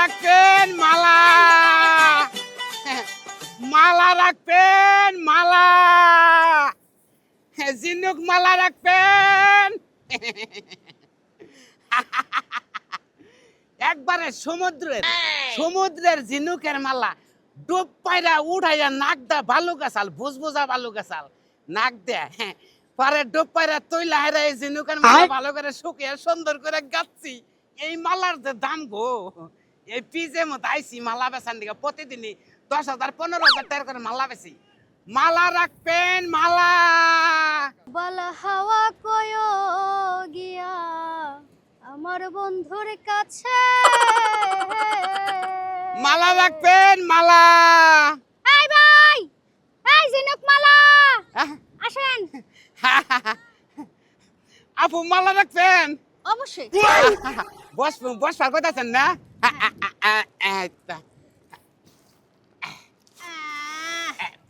রাখবেন মালা, মালা রাখবেন মালা, ঝিনুক মালা রাখবেন। একবারে সমুদ্রের ঝিনুকের মালা, ডুব পাইরা উঠাইয়া নাক দা বালু গাছাল, বুঝবুঝা বালু গাছাল নাক দেয়া, পরে ডুব পাইরা তৈলা হেরা এই ঝিনুকের মালা ভালো করে শুকিয়ে সুন্দর করে গাচ্ছি। এই মালার যে দাম গো, এই পিজে মতো আইসি মালা বেচার দিকে প্রতিদিনই 10,000 15,000 টাকা করে মালা বেশি। মালা রাখবেন মালা। বালা হাওয়া কয়ো গিয়া আমার বন্ধুর কাছে, মালা রাখবেন মালা। এই ভাই, এই ঝিনুক মালা আসেন। আপু মালা রাখবেন? অবশ্যই। বসবার কথা আছেন না?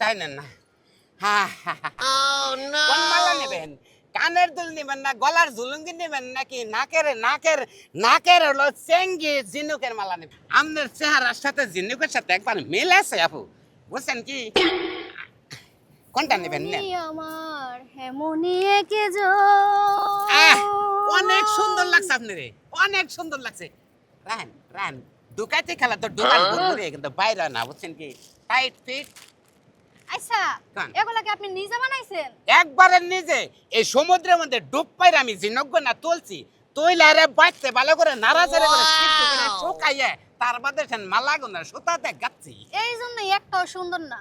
তাই না না, কোন মালা নেবেন? কানের দুল নেবেন না গলার ঝুলুঙ্গি নেবেন নাকি নাকের হলো চেঙ্গি ঝিনুকের মালা নেবেন? আপনার চেহারার সাথে ঝিনুকের সাথে একবার মিল আছে আপু, বুঝছেন কি? কোনটা নেবেন? আমার হেমনি একে অনেক সুন্দর লাগছে আপনারে, অনেক সুন্দর লাগছে। রান দুকাইতে খেলা তো দোকান ঘুরে কিন্তু বাইরে না, বুঝছেন কি? Tight fit. আচ্ছা, এগুলা কি আপনি নিজে বানাইছেন? একবারে নিজে। এই সমুদ্রের মধ্যে ডুব পাইরা আমি ঝিনুক না তুলছি, তুইলারে বাইতে ভালো করে নাড়াচাড়া করে সিদ্ধ করে শুকাইয়ে তার বাদে মালা গুনা সুতাতে গাচ্ছি। এই জন্য একটাও সুন্দর না।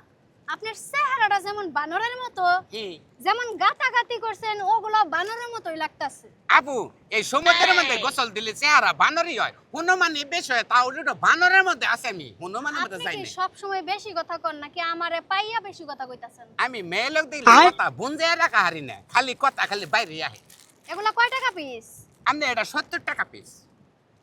আপনার চেহারাটা যেমন বানরের মতো, যেমন গাতাগাতি করছেন ওগুলো বানরের মতোই লাগতাছে। আপু এই সমুদ্রের মধ্যে গোসল দিলে চেহারা বানরই হয়, হনুমানই বেশ হয়, তাও ওটা বানরের মধ্যে আছে। আমি হনুমানের মধ্যে যাই না। সব সময় বেশি কথা কন নাকি আমারে পাইয়া বেশি কথা কইতাছেন? আমি মেয়ে লোক দেখলে কথা বুঝে রাখা হারি না, খালি কথা খালি বাইরে আহে। এগুলা কয় টাকা পিস? আপনি এটা 70 টাকা পিস।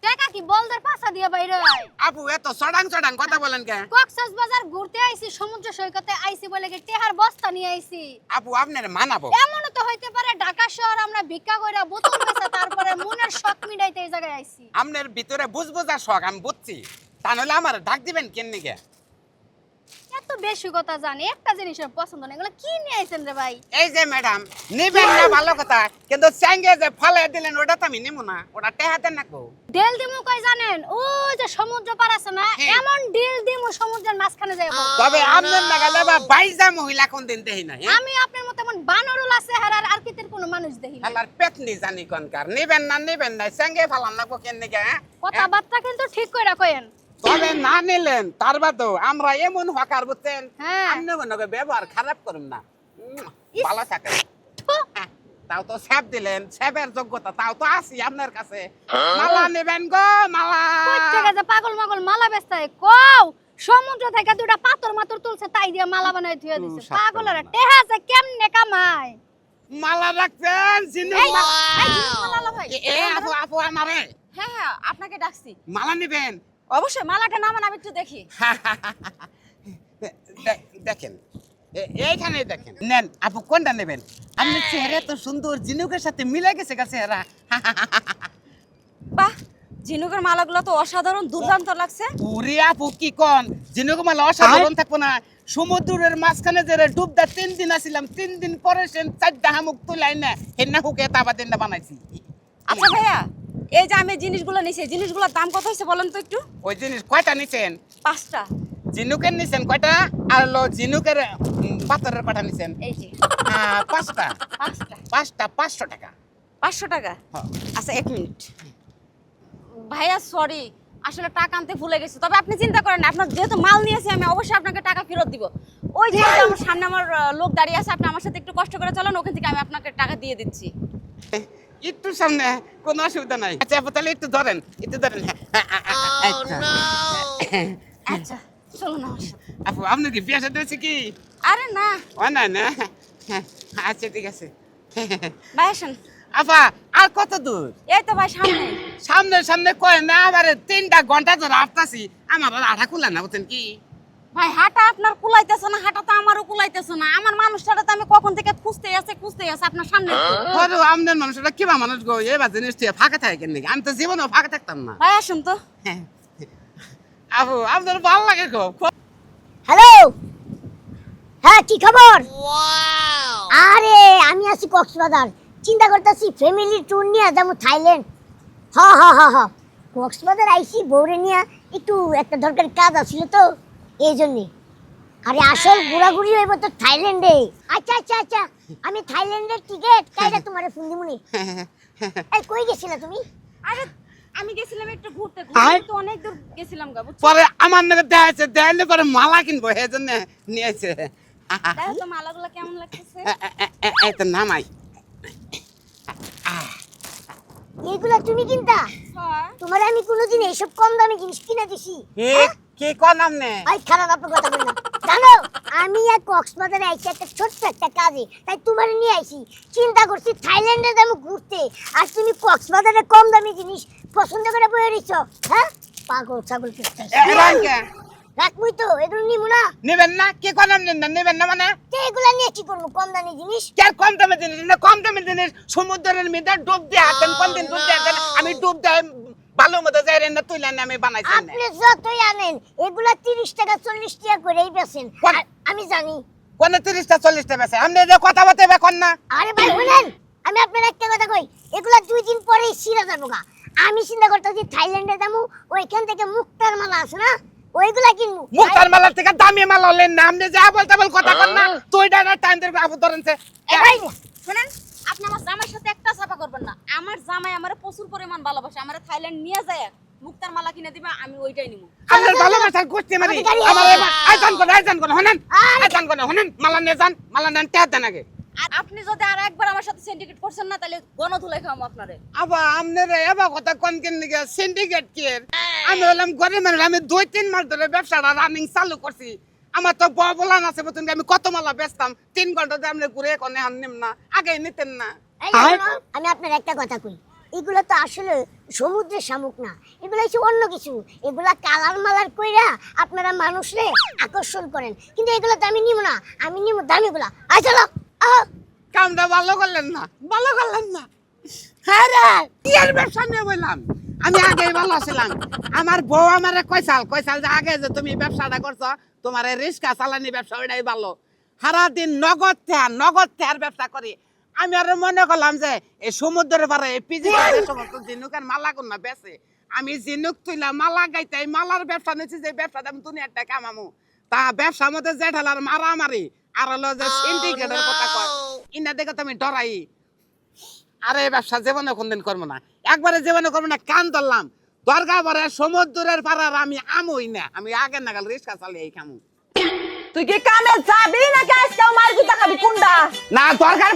টাকা কি বলদের পাছা দিয়া বাইরে হয়? আপু এত চড়াং কথা বলেন কেন? কক্সবাজার ঘুরতে আইছি, সমুদ্র সৈকতে আইছি বলে কি টেহার বস্তা নিয়ে আইছি? আপু আপনার মানাবো। এমনও তো হইতে পারে ঢাকা শহর আমরা ভিক্ষা কইরা বোতল বেচা তারপরে মনের শখ মিটাইতে এই জায়গায় আইছি। আপনার ভিতরে বুঝবুঝা শখ আমি বুঝছি, তা নইলে আমার ডাক দিবেন কেন নিকে? এত বেশি কথা জানি, একটা জিনিসের পছন্দ না, এগুলো কি নিয়ে আইছেন রে ভাই? এই যে ম্যাডাম নিবেন না ভালো কথা, কিন্তু সঙ্গে যে ফলে দিলেন ওটা তো আমি নেব না, ওটা টেহাতে নাকবো। ডিল দিমু কই জানেন? ওই যে সমুদ্র পার আছে না, এমন ডিল দিমু সমুদ্রের মাঝখানে যাইব। তবে আপনার নাগালে বা বাইজা মহিলা কোন দিন দেই না। আমি আপনার মত এমন বানরুল আছে হারার আর কিতের কোনো মানুষ দেখি না। আমার পেটনি জানি কোনকার। নিবেন না সঙ্গে ফালান লাগবো কেন নিকে? কথাবার্তা কিন্তু ঠিক কইরা কইেন। তবে না নিলেন তার বাদেও আমরা এমন হকার বুঝছেন, হ্যাঁ আপনি মনে ব্যবহার খারাপ করুন না, ভালো থাকে। তাও তো স্যাপ দিলেন, স্যাপের যোগ্যতা তাও তো আছি আপনার কাছে। মালা নেবেন গো মালা? কই থেকে যে পাগল মাগল মালা বেচতাই কও? সমুদ্র থেকে দুটা পাথর মাথর তুলছে তাই দিয়া মালা বানাই থুয়া দিছে। পাগলেরা টেহা যে কেমনে কামায়? মালা রাখছেন ঝিনুক মালা ভাই এ আপু আমারে। হ্যাঁ হ্যাঁ, আপনাকে ডাকছি। মালা নেবেন? অবশ্যই, মালাটা নামান আমি একটু দেখি। দেখেন এইখানে দেখেন, নেন আপু কোনটা নেবেন? আপনার চেহারা তো সুন্দর, ঝিনুকের সাথে মিলে গেছে চেহারা। বাহ, ঝিনুকের মালাগুলো তো অসাধারণ, দুর্দান্ত লাগছে। পুরি আপু কি কোন, ঝিনুকের মালা অসাধারণ থাকবো না? সমুদ্রের মাঝখানে যে ডুবদা 3 দিন আসিলাম, 3 দিন পরে সেন 4টা হামুক তুলাই না হেন্না হুকে তাবা দিনটা বানাইছি। আচ্ছা ভাইয়া, এই যে আমি জিনিসগুলো নিছি, জিনিসগুলোর দাম কত হইছে বলেন তো একটু? ওই জিনিস কয়টা নিছেন? 5টা। ঝিনুকের নিছেন কয়টা? আর ঝিনুকের পাথরের কয়টা নিছেন? এই যে 5টা। 5টা 500 টাকা। 500 টাকা? হ্যাঁ। আচ্ছা 1 মিনিট ভাইয়া, সরি আসলে টাকা আনতে ভুলে গেছি। তবে আপনি চিন্তা করেন না, আপনার যেহেতু মাল নিয়েছি আমি অবশ্যই আপনাকে টাকা ফেরত দিব। ওই যে আমার সামনে আমার লোক দাঁড়িয়ে আছে, আপনি আমার সাথে একটু কষ্ট করে চলেন, ওখান থেকে আমি আপনাকে টাকা দিয়ে দিচ্ছি। একটু সামনে, কোনো অসুবিধা নাই। আচ্ছা আপু তাহলে একটু ধরেন। আচ্ছা চলুন আমার সাথে। আপু আপনার কি বিয়ে সাথে হয়েছে কি? আরে না ও না। আচ্ছা ঠিক আছে। ভাই আসেন। আপা আর কত দূর? এই তো ভাই সামনে। সামনে কয় না, আবার 3টা ঘন্টা ধরে আসতেছি, আমার আর আঠা খুলে না, বুঝছেন কি? ভাই হাঁটা আপনার কুলাইতেছে না, হাঁটা তো আমারও কুলাইতেছে না। আমার মানুষটারে তো আমি কখন থেকে খুঁজতেই আছে আপনার সামনে। ধরো আপনার মানুষটা কিবা মানুষ গো, এবার জিনিস ফাঁকা থাকে কেন? আমি তো জীবনেও ফাঁকা থাকতাম না। ভাই আসুন তো। আপু আপনার ভালো লাগে খুব। হ্যালো, হ্যাঁ কি খবর? আরে আমি আছি কক্সবাজার, চিন্তা করতেছি ফ্যামিলি ট্যুর নিয়ে যাবো থাইল্যান্ড। হ কক্সবাজার আইসি বউরে নিয়ে একটু একটা দরকারি কাজ আছিল তো এই জন্যে। আরে আসল ঘোরাঘুরি হইব তো থাইল্যান্ডে। আচ্ছা আমি থাইল্যান্ডের টিকিট কাইরা তোমারে ফোন দিমুনি। এই কই গেছিলা তুমি? আরে আমি গেছিলাম একটু ঘুরতে আয়। তো অনেক দূর গেছিলাম গা বুঝছো? পরে আমার নাকি দেখাইছে, দেখাইলে পরে মালা কিনবো এই জন্য নিয়েছে। দেখো তো মালাগুলো কেমন লাগতেছে। এই তো নামাই। এইগুলা তুমি কিনতা? হ্যাঁ তোমার আমি কোনোদিন এইসব কম দামে জিনিস কিনে দিছি? কি কর নামনে? ভাই খারাপ আপনার কথা বললাম। জানো আমি আর কক্সবাজারে আইছি একটা ছোট্ট একটা কাজে, তাই তোমার নিয়ে আইছি। চিন্তা করছি থাইল্যান্ডে যাবো ঘুরতে, আর তুমি কক্সবাজারে কম দামি জিনিস পছন্দ করে বয়ে রইছ। হ্যাঁ পাগল ছাগল কিছু রাখবই তো, এগুলো নিবো না। নেবেন না? কি কর নামনে না নেবেন না মানে? তো এগুলা নিয়ে কি করবো কম দামি জিনিস? কে কম দামে জিনিস না? কম দামে জিনিস সমুদ্রের মধ্যে ডুব দিয়ে হাতেন, কোন দিন ডুব দিয়ে হাতেন? আমি ডুব দিয়ে ভালো মতো যাই না তুইলে না আমি বানাইছি না। আপনি যতই আনেন এগুলা 30 টাকা 40 টাকা করেই বেচেন। কোন? আর আমি জানি। কোন 30টা 40টা বেছে? আপনি যে কথা বলতে বেকন না। আরে ভাই শুনেন, আমি আপনার একটা কথা কই, এগুলা 2 দিন পরেই ছিঁড়ে যাবো গা। আমি চিন্তা করতেছি থাইল্যান্ডে যাবো, ওইখান থেকে মুক্তার মালা আছে না, ওইগুলা কিনবো। মুক্তার মালার থেকে দামি মালা হলেন না। আপনি যা বলতে বল কথা কর না। তুই ডানা টাইম দেবে আপু ধরেনছে। এ ভাই শুনেন, আপনি আমার জামাইয়ের সাথে একটা চাপা করবেন না। আমার জামাই আমারে প্রচুর পরিমাণ ভালোবাসে, আমারে থাইল্যান্ড নিয়ে যায় মুক্তার মালা কিনে দিবে, আমি ওইটাই নিব। আপনার ভালোবাসার গোষ্ঠী মারি আমার আইজান কোন হনেন আইজান কোন হনেন মালা নিয়ে যান, মালা নেন তে দেন আগে। আর আপনি যদি আর একবার আমার সাথে সিন্ডিকেট করছেন না, তাহলে গণধুলাই খাওয়াবো আপনারে। আবা আমনে এবা কথা কোন কেন নিগে সিন্ডিকেট কি আমি হলাম গরিব মানুষ। আমি 2-3 মাস ধরে ব্যবসাটা রানিং চালু করছি। আমার তো বলান আছে মতন আমি কত মালা বেচতাম 3 ঘন্টা দিয়ে আপনি ঘুরে কোনে হান নিম না আগে নিতেন না। এই শোনো, আমি আপনার একটা কথা কই, এগুলো তো আসলে সমুদ্রের শামুক না, এগুলো হচ্ছে অন্য কিছু। এগুলা কালার মালার কইরা আপনারা মানুষরে আকর্ষণ করেন, কিন্তু এগুলো তো আমি নিব না, আমি নিব দামিগুলা। আয় চলো আহ কামটা ভালো করলেন না, ভালো করলেন না। হ্যাঁ রে কি আর ব্যবসা নিয়ে বললাম, আমি আগেই ভালো ছিলাম। আমার বউ আমারে কইসাল যে আগে যে তুমি ব্যবসাটা করছো তোমার রিস্কা চালানি ব্যবসা ওইটাই ভালো। সারাদিন নগদ থেয়ার ব্যবসা করি। আমি আর মনে করলাম যে এই সমুদ্রের পারে এই পিজি সমস্ত জিনুকের মালা কোন বেছে আমি জিনুক তুইলা মালা গাইতে এই মালার ব্যবসা নিয়েছি, যে ব্যবসাটা আমি তুমি একটা কামামু তা ব্যবসার মধ্যে জেঠালার মারামারি আর হলো যে সিন্ডিকেটের কথা কয় ইনা দেখে তুমি ডরাই। আরে এই ব্যবসা জীবনে কোনদিন করবো না, একবারে জীবনে করবো না। কান ধরলাম দরকার পরে সমুদ্রের পাড়ার আমি আমই না, আমি আগে নাগাল রিক্সা চালিয়ে এই কামু। তুই কি কামে যাবি নাকি আজকেও মার গুতা খাবি কোনটা? না দরকার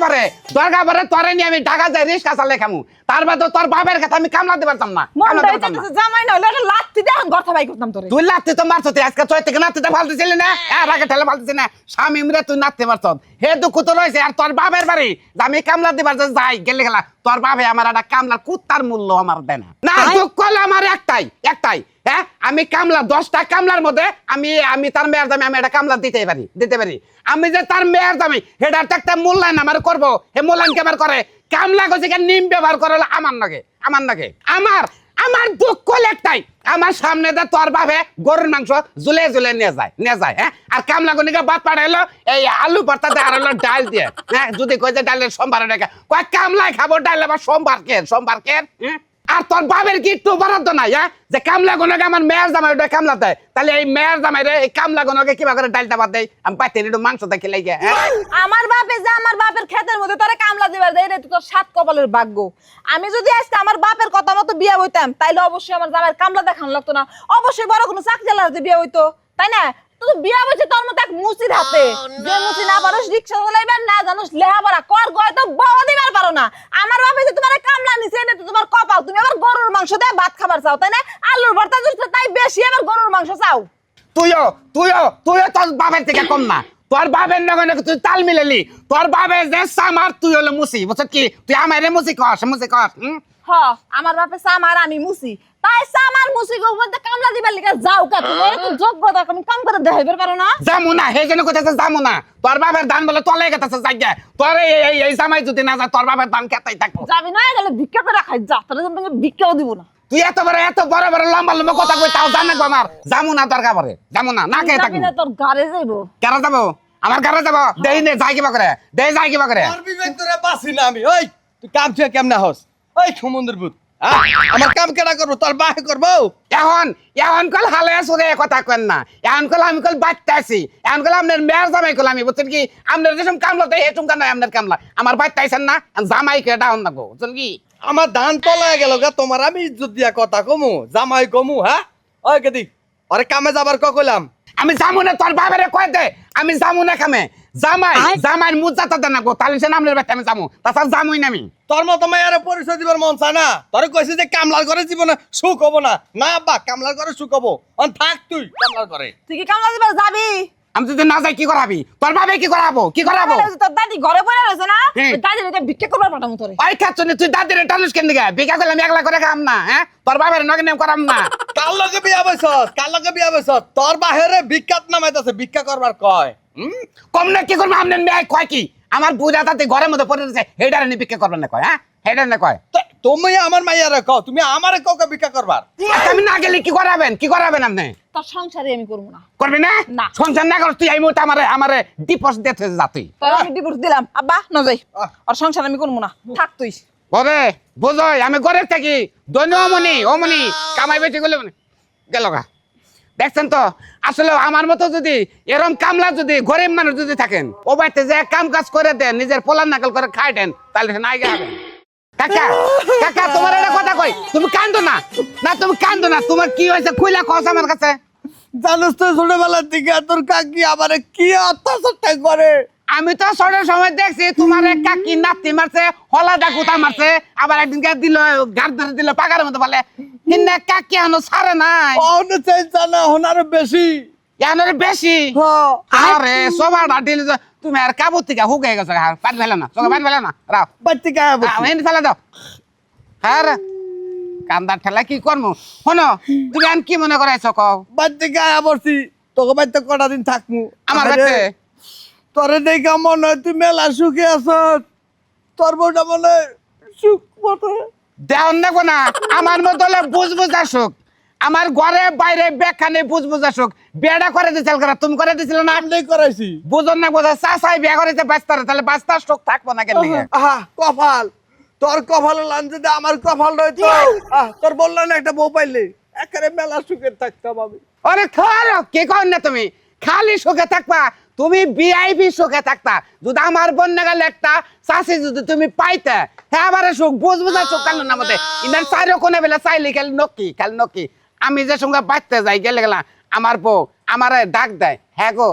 পরে তোরে নিয়ে আমি ঢাকা যাই রিক্সা চালিয়ে খামু। তার বাদে তোর বাপের কথা আমি কামলা দিতে পারতাম না, মন কামলা দিতে দাইতে পারতাম না। তো জামাই না হলে একটা লাত্তি দিয়ে এখন কথা বাই করতাম তোরে। তুই লাত্তি তো মারছ, তুই আজকে চয় থেকে নাত্তিতে ফালতেছিলি না, এর আগে ঠেলে ফালতেছি না। স্বামী মিলে তুই নাচতে পারছ, হে দুঃখ তো রয়েছে। আর তোর বাপের বাড়ি যে আমি কামলা দিবার যে যাই গেলে গেলা তোর বাপে আমার একটা কামলার কুত্তার মূল্য আমার দেয় না। না দুঃখ হলো আমার একটাই হ্যাঁ, আমি কামলা 10টা কামলার মধ্যে আমি তার মেয়ের দামে আমি একটা কামলা দিতে পারি। আমি যে তার মেয়ের দামে হেটার একটা মূল্যায়ন আমার করবো, হে মূল্যায়ন কেবার করে কামলা গেছে নিম ব্যবহার করে হলো আমার নাগে আমার দুঃখ হলো একটাই, আমার সামনে দে তোর বাপে গরুর মাংস ঝুলে নিয়ে যায় হ্যাঁ, আর কামলা গনিকে বাদ পাঠাইলো এই আলু ভর্তাতে আর হলো ডাল দিয়ে হ্যাঁ। যদি কই যে ডালের সোমবার রেখে কয় কামলাই খাবো ডাল আবার সোমবার কে হ্যাঁ। আর তোর বাপের কি একটু বরাদ্দ নাই হ্যাঁ, যে কামলা গনকে আমার মেয়ের জামাই ওটা কামলা দেয়, তাহলে এই মেয়ের জামাই রে এই কামলা গনকে কিবা করে ডালটা বাদ দেয় আমি পাইতে একটু মাংস দেখে লাগে হ্যাঁ। আমার বাপে যে আমার বাপের ক্ষেতের মধ্যে তোরে কামলা দিবার দেয় রে, তোর 7 কপালের ভাগ্য। আমি যদি আজকে আমার বাপের কথা মতো বিয়ে হইতাম তাইলে অবশ্যই আমার জামাইয়ের কামলা দেখানো লাগতো না, অবশ্যই বড় কোনো চাকরিওয়ালাতে বিয়ে হইতো, তাই না? তুই বিয়া বলছিস তোর মতো এক মুচির হাতে, যে মুচি না পারোস রিক্সা চালাইবার, না জানোস লেহাপড়া কর, গয় তো বউ দিবার পারো না। আমার বাপে যে তোমার কামলা নিছে এটা তো তোমার কপাল, তুমি আবার গরুর মাংস দিয়ে ভাত খাবার চাও, তাই না? আলুর ভর্তা দিচ্ছে তাই বেশি, আবার গরুর মাংস চাও। তুইও তোর বাপের থেকে কম না, তোর বাপের নগে তুই তাল মিলালি। তোর বাপে যে সামার তুই হলো মুসি, বুঝছ কি? তুই আমারে মুসি কস হ, আমার বাপে সামার আমি মুসি, তাই সামার মুসি গো মধ্যে কামলা দিবার লিগা যাও কা, তোমার তো যোগ্যতা আমি কাম করে দেখাইবার পারো না? যামু না, হে যেন কইতাছে যামু না। তোর বাপের দান বলে তলে গেতাছে জায়গা, তোর এই জামাই যদি না যায় তোর বাপের দান কেতাই থাকবো। যাবি না গেলে ভিক্ষা করে খাই যা, তোর ভিক্ষাও দিব না। তুই এত বড় বড় লম্বা লম্বা কথা কই তাও জানা গো আমার যামু না দরকার পড়ে যামু না না খেয়ে থাকি যাবি না তোর গাড়ি যাইবো কেন যাবো আমার ঘরে যাবো দেই নে যাই কিবা করে দেই যাই কিবা করে তোর বিবেক তোরে বাসি না আমি ওই তুই কাম ছুঁয়ে কেমনে হস ওই সমুদ্র ভূত আমার কাম কেডা করবো তোর বাহে করবো এখন কল হালে সুরে কথা কেন না এখন কল আমি কল বাচ্চাছি এখন কল আপনার মেয়ের জামাই কল আমি বুঝছেন কি আপনার যেসব কামলা দেয় এসব কাম আপনার কামলা আমার বাচ্চাইছেন না জামাই কে ডাউন না গো বুঝছেন কি আমার ধান তলায় গেল গা তোমার আমি ইজ্জত দিয়া কথা কমু জামাই কমু হ্যাঁ ওই কেদি আরে কামে যাবার কইলাম আমি যাবো না তোর বাবারে কয় দে আমি যাবো না কামে জামাইয়ের মুজাতা দেন না গো তাহলে সে নামলে বাচ্চা আমি যাবো তাছাড়া যাবোই না আমি তোর মতো মেয়ের পরিচয় দিবার মন চায় না তোর কইছে যে কামলার ঘরে জীবনে সুখ হবো না না আব্বা কামলার ঘরে সুখ হবো থাক তুই কামলার ঘরে তুই কি কামলা দিবার যাবি আমি যদি না যাই কি করাবি তোর বাবে কি করাবো তোর দাদি ঘরে পড়ে রয়েছে না হুম। ওই দাদির এটা ভিক্ষা করবার পাঠামু তোরে ওই খাচ্ছনি তুই দাদির টানুস কেন দিকে বিকা করলাম একলা করে খাম না হ্যাঁ তোর বাবার নগে নেম করাম না কার লগে বিয়া বইছস তোর বাহিরে ভিক্ষাত নামাইতাছে ভিক্ষা করবার কয় কম না কি করবো আপনার মেয়ে কয় কি আমার বুঝা তাতে ঘরের মধ্যে পড়ে রয়েছে হেডারে নি বিক্রি করবেন না কয় হ্যাঁ হেডার না কয় তুমি আমার মাইয়ারে কও তুমি আমারে কাউকে ভিক্ষা করবার আচ্ছা, আমি না গেলে কি করাবেন আপনি তোর সংসারে আমি করবো না করবি না না। সংসার না করস তুই এই মুহূর্তে আমারে ডিপোজিট দিতে যা তুই তোর আমি ডিভোর্স দিলাম আব্বা না যাই আর সংসার আমি করবো না থাক তুই ওরে বুঝই আমি ঘরের থাকি দৈন্য অমনি কামাই বেশি করলে গেল গা দেখছেন তো আসলে আমার মতো যদি এরম কামলা যদি গরিব মানুষ যদি থাকেন ও বাড়িতে যে কাম কাজ করে দেন নিজের পোলার নাকল করে খাই দেন তাহলে সে নাই গেলেন কাকা তোমার একটা কথা কই তুমি কান্দো না তুমি কান্দো না তোমার কি হয়েছে খুইলা কস আমার কাছে জানোস তো ছোটবেলার থেকে তোর কাকি আমারে কি অত্যাচারটা করে আমি তো ছোটের সময় দেখছি তোমার এক কাকি নাতি মারছে হলাদা গুতা মারছে আবার একদিন দিল গার ধরে দিল পাকার মতো বলে কিন্তু কাকি এখনো ছাড়ে নাই অন্য চাইছা না হনার বেশি এখনো বেশি আরে সবার দিল তুমি আর কাবুর থেকে হুকে গেছো পানি ফেলে না চোখে পানি ফেলে না রাও বাড়তি গায়ে এনে ফেলে দাও হ্যাঁ রে কান্দার ঠেলা কি করবো শোনো তুমি আন কি মনে করাইছো কও বাড়তি গায়ে বসছি তোকে বাড়িতে কটা দিন থাকমু আমার বাড়িতে তোরে দেখে মনে হয় তুই মেলা সুখে আছ তোর বউটা মনে হয় সুখ মতো দেওয়ান দেখো না আমার মতো হলে বুঝবুঝ আসুক আমার ঘরে বাইরে বেখানে বুঝবুঝ আসুক বিয়েটা করে দিছিল করা তুমি করে দিছিল না আমি করাইছি বুঝন না বোঝা চাষাই বিয়ে করেছে বাস্তারে তাহলে বাস্তার শোক থাকবো না কেন আহা কপাল তোর কপাল লান যদি আমার কপাল রইতো তোর বললাম না একটা বউ পাইলে একেবারে মেলা সুখে থাকতাম আমি আরে খালো কি কর না তুমি খালি সুখে থাকবা তুমি ভিআইপি সুখে থাকতা যদি আমার বন্যা গেল একটা চাষি যদি তুমি পাইতে হ্যাঁ আবার সুখ বুঝবুঝা সুখ কাল না মতে ইন্দার চাইরো কোনে বেলা চাইলি খালি নকি আমি যে সঙ্গে বাঁচতে যাই গেলে গেলাম আমার বউ আমারে ডাক দেয় হ্যাঁ গো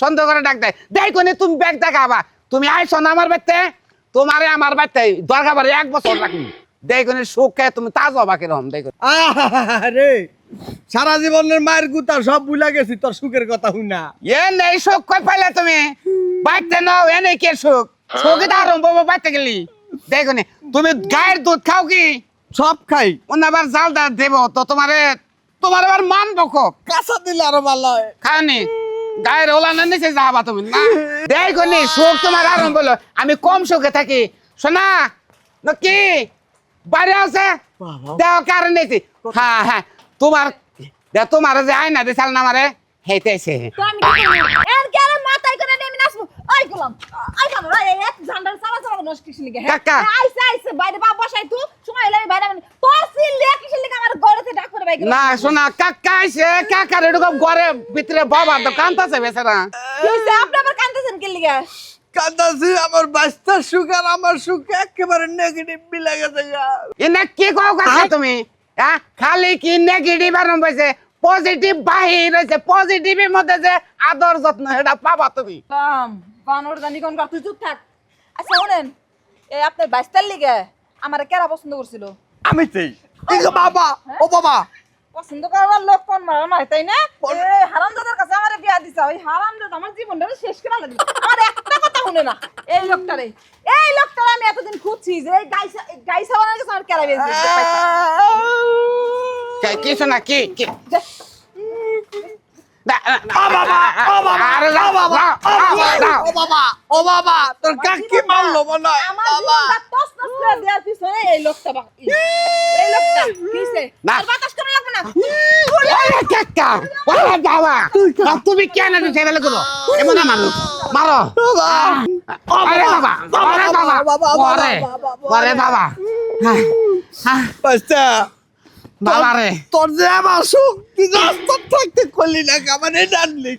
সন্দেহ করে ডাক দেয় দেখ কোনে তুমি ব্যাগ দেখাবা তুমি আইসো না আমার বাড়িতে তোমারে আমার বাড়িতে দরকার পড়ে 1 বছর রাখি দেখ কোনে সুখে তুমি তাজা বাকি রকম দেখ রে সারা জীবনের মায়ের গুতা সব ভুলে গেছি তোর সুখের কথা শুনা এ নেই সুখ কই পাইলে তুমি বাড়িতে নাও এ নেই কে সুখ সুখে তো আরম্ভ বাড়িতে গেলি দেখ কোনে তুমি গায়ের দুধ খাও কি সব খাই আবার জালটা দেব তো তোমার আবার মানবো খুব কাঁচা দিলে আরো ভালো হয় খাওনি গায়ের ওলানের নিচে যাবা তুমি না দেখ নি সুখ তোমার আরম্ভ হলো আমি কম সুখে থাকি শোনা কি বাড়ি আছে দেহ কারণ নেই হ্যাঁ তোমার যে আয়না দিছাল না আমারে হেইতেছে তো আমি কি করব এর কেন মাথায় করে নেমে নাচবো আই গোলাম আই কেন এই এক ঝান্ডার চালা নষ্ট কিসের লিগে কাকা। আইছে বাইরে বাবা বসাই তুই সময় লাগে বাইরে মানে তোর সিল লিয়া কিসের লিগে আমার ঘরেতে ডাক করে বাইরে না শোনা কাকা আইছে কাকার এরকম ঘরে ভিতরে বাবা তো কান্তাছে বেচারা কিসে আপনি আবার কাঁদতেছেন কি লিগে কাঁদাছি আমার বাচ্চার সুখ আর আমার সুখ একেবারে নেগেটিভ মিলে গেছে এনে কি কও কাকা তুমি হ্যাঁ খালি কি নেগেটিভ আরম্ভ হইছে পজিটিভ বাহির হইছে পজিটিভের মধ্যে যে আদর যত্ন এটা পাবা তুমি বানর জানি কোন তুই চুপ থাক আচ্ছা শুনেন এই আপনার বাইস্তার লিগে আমারে কেরা পছন্দ করছিল আমি চাই বাবা ও বাবা পছন্দ করার লোক কোন মারা নাই তাই না এই হারামজাদার কাছে আমারে বিয়া দিছা ওই হারামজাদা আমার জীবনটা শেষ করে লাগলো আমার একটা কথা শুনে না এই লোকটারে আমি এতদিন খুঁজছি যে এই গাইসা বানার কাছে আমার কেরা বেশ কি শোনা কি ও বাবা ও বাবা আরে ও বাবা ও বাবা ও বাবা তোর কাকি মারলো মনে হয় আমার বাবা জীবনটা টস টস করে দেওয়ার পিছনে এই লোকটা এই লোকটা কিসে না। আর বাতাস করে লাগবে না ওরে কাকা ওরে বাবা তুমি কেন ছেলে গুলো এমন মানুষ মারো আরে বাবা আরে বাবা ওরে ওরে বাবা বাচ্চা বাবা রে তোর যে আমার সুখ তুই রাস্তা থাকতে করলি না কামানে জানলি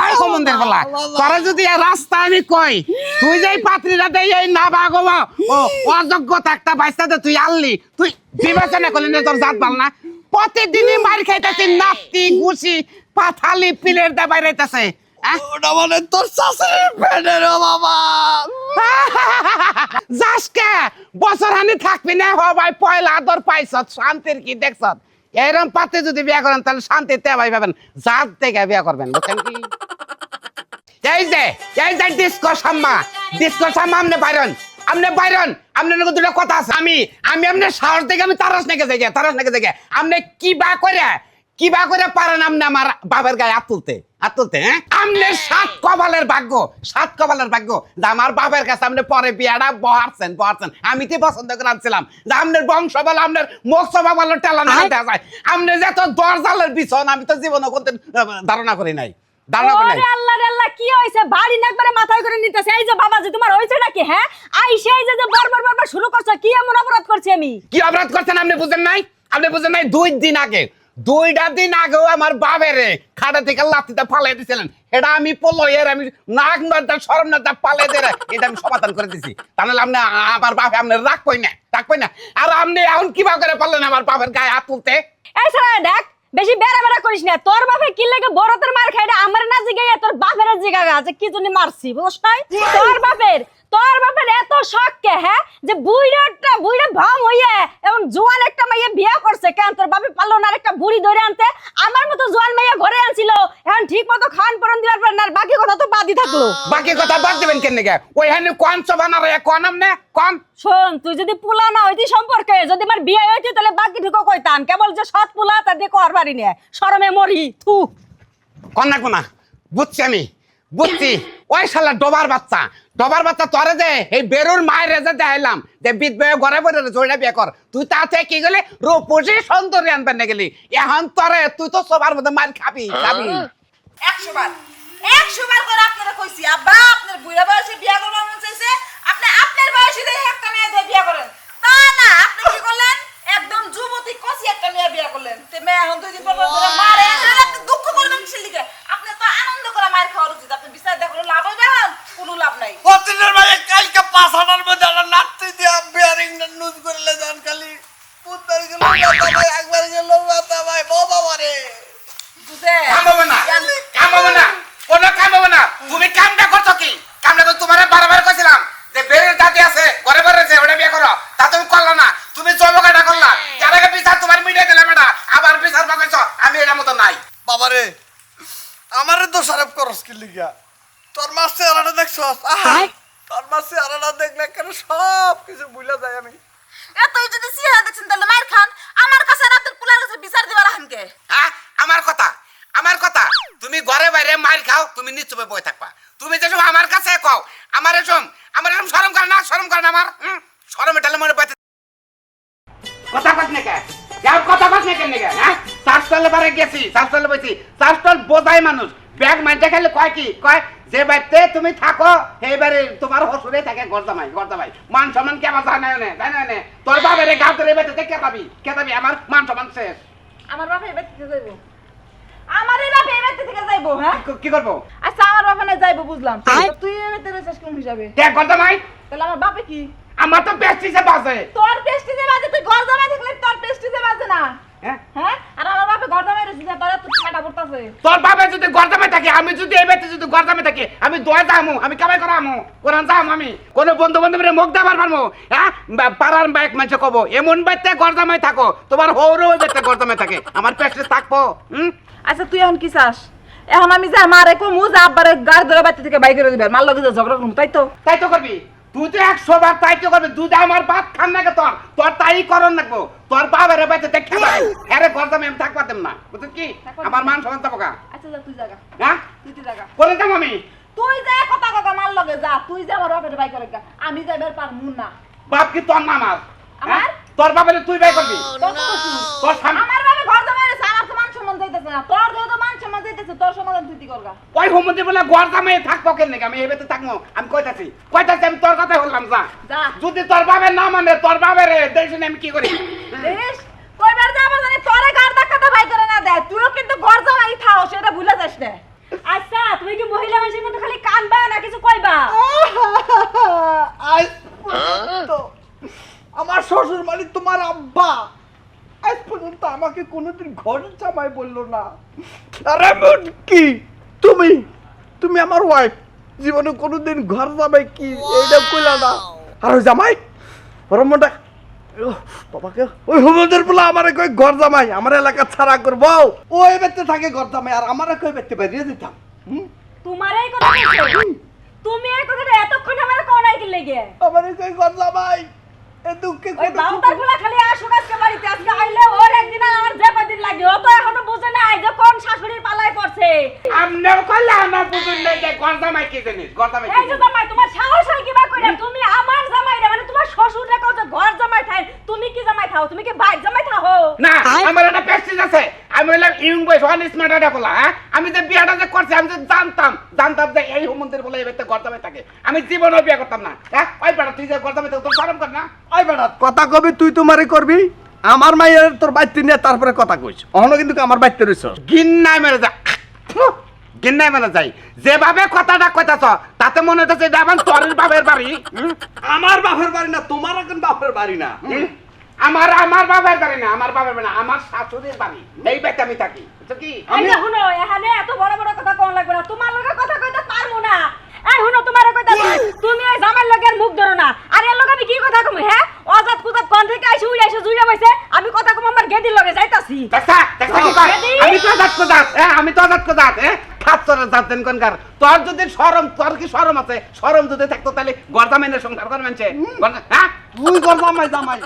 আই সম্বন্ধের বলা তোরা যদি এই রাস্তা আমি কই তুই যেই পাত্রীরা দেই এই না বাগবা ও অযোগ্য থাকতা বাইস্তাতে তুই আনলি তুই বিবেচনা করলি না তোর জাত বাল না প্রতিদিনই মার খাইতেছি নাতি গুছি পাথালি পিলের দা বাইরেতেছে ওটা মানে তোর শাশুড়ির ফ্যানের বাবা যাসকে বছর হানি থাকবি না হ ভাই পয়লা আদর পাইছ শান্তির কি দেখছ এরকম পাতে যদি বিয়া করেন তাহলে শান্তিতে ভাই পাবেন জাত থেকে বিয়া করবেন বুঝছেন কি এই যে ডিসকো সাম্মা আমনে বাইরন আমনে লগে দুটো কথা আছে আমি আমনে সাহস দেখে আমি তারাস নাকি যাই আমনে কি বা করে পারেন আমনে আমার বাবার গায়ে হাত তুলতে হ্যাঁ আমনে সাত কপালের ভাগ্য যে আমার বাবার কাছে আমনে পরে বিয়াটা বহারছেন আমি তো পছন্দ করে আনছিলাম যে আমনের বংশ বল আমনের মোক্ষ বাবার টেলা না দেওয়া যায় আমনে যে তো দরজালের বিছন আমি তো জীবনে করতে ধারণা করি নাই ওরে আল্লাহ রে আল্লাহ কি হইছে বাড়ি না একবারে মাথায় করে নিতেছে এই যে বাবাজি তোমার হইছে নাকি হ্যাঁ আইসে এই যে বরবার শুরু করছ কি এমন অপরাধ করছি আমি কি অপরাধ করছেন আপনি বুঝেন নাই 2 দিন আগেও আমার বাবেরে খাড়া থেকে লাঠিতে ফালাই দিছিলেন এটা আমি পলয়ের আমি নাক নদা শরম নদা পালাই দিয়ে এটা আমি সমাধান করে দিছি তাহলে আপনি আমার বাপে আপনি রাগ কই না আর আপনি এখন কিবা করে পারলেন আমার বাপের গায়ে হাত তুলতে এই সারা দেখ বেশি বেড়া করিস না তোর বাপে কি লাগে বড়তের মার খাইটা আমার না জিগাইয়া তোর বাপের জিগাগা আছে কি জন্য মারছি বুঝছ নাই তোর বাপের এত শখ কে হ্যাঁ যে বুইড়া ভাম হইয়া এবং জোয়ান একটা মাইয়া বিয়া করছে কেন তোর বাপে পারলো না একটা বুড়ি ধরে আনতে আমার মতো জোয়ান মাইয়া ঘরে আনছিল এখন ঠিক মতো খান পরন দিবার পর না আর বাকি কথা তো বাদই থাকলো বাকি কথা বাদ দিবেন কেন গে ওইখানে কোন সবানা রে কোন আমনে কোন শোন তুই যদি পুলা না হইতি সম্পর্কে যদি আমার বিয়ে হইতি তাহলে বাকি ঢুকো কইতাম কেবল যে সৎ পুলা তা দিয়ে কর পারি না শরমে মরি থু কন্যা কোনা বুঝছি ওই শালা ডোবার বাচ্চা তোরে যে এই বেরুর মায়ের রেজে দেখাইলাম যে বিদ বয়ে ঘরে বলে জয়টা বিয়ে কর তুই তাতে কি গেলি রূপসী সৌন্দর্য আনবেন না গেলি এখন তুই তো সবার মধ্যে মার খাবি 100 বার করে আপনারা কইছি আব্বা আপনার বুড়া বয়সে বিয়া করবার মন চাইছে আপনি আপনার বয়সে দেখে একটা মেয়ে দিয়ে বিয়া করেন তা না আপনি কি করলেন একদম যুবতী কচি একটা মেয়ে বিয়া করলেন তে মেয়ে এখন 2 দিন পর ধরে মারে আপনি দুঃখ করবেন কিসের লিগে আপনি তো আনন্দ করে মার খাওয়ার উচিত আপনি বিচার দেখো লাভ হবে কোনো লাভ নাই প্রতিদিনের ভাই কালকে 5 মধ্যে আমরা নাচতে দিয়া বিয়ারিং নিউজ করলে জান খালি পুত্তর গেল মাথা ভাই একবার গেল মাথা ভাই বাবা রে বুঝে কামাবো না তুমি কামটা করছো কি কামটা তো তোমার বারবার কইছিলাম যে বেরের দাদি আছে ঘরে যে ওটা বিয়ে করো তা তুমি করলো না তুমি জমকাটা করলা যার আগে বিচার তোমার মিডিয়া দিলাম এটা আবার বিচার পাকাইছো আমি এর মতো নাই বাবা রে আমারে তো সারেপ করস কি লিগা তোর মাসে আলাদা দেখছস তোর মাসে আলাদা দেখলে কেন সব কিছু ভুলে যাই আমি তুই যদি সিয়া দেখছেন তাহলে মার খান আমার কাছে রাতের পুলার কাছে বিচার দিবার হানকে হ্যাঁ আমার কথা তুমি ঘরে বাইরে মার খাও তুমি নিশ্চয় বই থাকবা তুমি যেসব আমার কাছে কও আমার এসব শরম করে না আমার শরম এটালে মনে পাইতে কথা কত না কে যাও কথা কত না কেন গে হ্যাঁ চারতলে বারে গেছি চারতলে বইছি চারতল বোঝাই মানুষ ব্যাগ মাইতে খেলে কয় যে বাড়িতে তুমি থাকো এইবারে তোমার হসুরে থাকে গর্দামাই মান সম্মান কেমন জানায় না তোর বাবারে গাও তোর এই বাড়িতে কেতাবি আমার মান সম্মান শেষ আমার বাবা এবার থেকে যাইবো আমার এই বাবা এবার থেকে যাইবো হ্যাঁ কি করবো আচ্ছা আমার বাবা না যাইবো বুঝলাম তুই এবার তেরে শেষ কোন হিসাবে দেখ গর্দামাই তাহলে আমার বাবা কি আমার তো পেস্টিসে বাজে তোর পেস্টিজে বাজে তুই ঘর জামাই থাকলে তোর পেস্টিজে বাজে না হ্যাঁ হ্যাঁ আর আমার বাবা ঘর জামাই রইছে তোর তো কাটা পড়তাছে তোর বাবা যদি গর্দামে থাকে আমি যদি এই বাড়িতে যদি গর্দামে থাকি আমি দোয়া যামু আমি কামাই করামু কোরআন যাম আমি কোন বন্ধু বান্ধবের মুখ দাবার পারমু হ্যাঁ পাড়ার বাইক মাঝে কব এমন বাড়িতে গর্দামে থাকো তোমার হৌরও ওই বাড়িতে গর্দামে থাকে আমার পেস্টিস থাকবো আচ্ছা তুই এখন কি চাস এখন আমি যা মারে কমু যা আব্বারে গাড়ি ধরে বাড়ি থেকে বাইক করে দিবে মার লগে ঝগড়া করুম তাই তো করবি তুই তো 100 বার তাই তো করবি দুধ আমার ভাত খান না তোর তাই করন নাকবো তোর বাবার বাড়িতে দেখে আরে গর্দামে আমি থাকবা দেম না বুঝছিস কি আমার মান সম্মান থাকবো আচ্ছা যা তুই জায়গা হ্যাঁ তুই জায়গা করে যাম আমি তুই যা কথা কথা মাল লগে যা তুই যা আমার বাপের বাই করে গা আমি যাইবার পারমু না বাপ কি তোর নাম আর আমার? তোর বাপের তুই বাই করবি তোর তো কিছু। তোর সামনে আমার বাপে ঘর জামাই রেছে আমার তো মান সম্মান যাইতেছে না তোর যেহেতু মান সম্মান যাইতেছে তোর সমাধান তুই কি করগা ওই হোমন্দি বলে ঘর জামাই থাকবো কেন নাকি আমি এবেতে থাকবো আমি কইতাছি আমি তোর কথাই বললাম যা যা যদি তোর বাবার না মানে তোর বাবার দেখছেন আমি কি করি দেশ কয়বার যে আমার জানি তোরে গার ধাক্কাটা ভাই করে না দেয় তুইও কিন্তু ঘর জামাই থাও সেটা ভুলে যাস না আচ্ছা তুমি কি মহিলা মানুষের মতো খালি কানবা না কিছু কইবা আজ পর্যন্ত আমার শ্বশুর মানে তোমার আব্বা আজ পর্যন্ত আমাকে কোনোদিন ঘর জামাই বললো না আর এমন কি তুমি তুমি আমার ওয়াইফ জীবনে কোনোদিন ঘর জামাই কি এইটা কইলা না আর ওই জামাই রমনটা বাবাকে ওই হোমদের বলে আমারে কই ঘর জামাই আমার এলাকা ছাড়া করবো ও এই বেতে থাকে ঘর জামাই আর আমারে কই বেতে বাইরে দিতাম তোমার এই কথা কইছে তুমি এই কথাটা এতক্ষণ আমার কোন নাই কি লাগে আমারে কই ঘর জামাই এ দুঃখে ওই বাউটার গুলা খালি আসুক আজকে বাড়িতে আজকে আইলে ওর একদিন আর আমার যে কদিন লাগে ও তো এখনো বুঝে নাই যে কোন শাশুড়ির পালায় পড়ছে আমনেও কইলে আমার বুঝুন নাই যে ঘর জামাই কি জিনিস ঘর জামাই কি এই যে জামাই তোমার সাহস হয় কিবা কইরা তুমি আমার জামাই রে মানে তোমার শ্বশুর রে কও যে ঘর জামাই থাই তুমি কি জামাই থাও তুমি কি বাইক জামাই থাও না আমার একটা প্রেস্টিজ আছে আমি হইলাম ইয়ং বয়স ওয়ান স্মার্ট এটা বলা হ্যাঁ আমি যে বিয়াটা যে করছি আমি যে জানতাম যে এই হোমন্দির বলে এবারে ঘর জামাই থাকে আমি জীবনেও বিয়ে করতাম না হ্যাঁ ওই বেটা তুই যে ঘর জামাই থাকো তোর শরম কর না ওই বেটা কথা কবি তুই তোমারই করবি আমার মায়ের তোর বাইতে নিয়ে তারপরে কথা কইছ অহনো কিন্তু আমার বাইতে রইছ গিন্নাই মেরে যা গিন্নাই মেরে যাই যেভাবে কথাটা কইতাছ তাতে মনে হচ্ছে এটা আমার তোর বাপের বাড়ি আমার বাপের বাড়ি না তোমার এখন বাপের বাড়ি না আমার বাপের বাড়ি না আমার বাপের বাড়ি না আমার শাশুড়ির বাড়ি এই বাড়িতে আমি থাকি বুঝছো কি এই যে শুনো এখানে এত বড় বড় কথা কোন লাগবে না তোমার লগে কথা কইতে পারমু না এই শুনো তোমারে কইতাছি তুমি এই জামার লগের মুখ ধরো না আর এর লগে আমি কি কথা কমু হ্যাঁ অজাত কুজাত কোন থেকে আইছে উই আইছে জুইয়া বইছে আমি কথা কম আমার গেদির লগে যাইতাছি দেখছা কি কয়? আমি তো আজাদ কোজাত আমি তো আজাদ কোজাত খাচ্ছরে যাতেন কোনকার তোর যদি তোর কি শরম আছে শরম যদি থাকতো তাহলে গর্দা মেনে সংসার করে মানছে হ্যাঁ তুই ঘর জামাই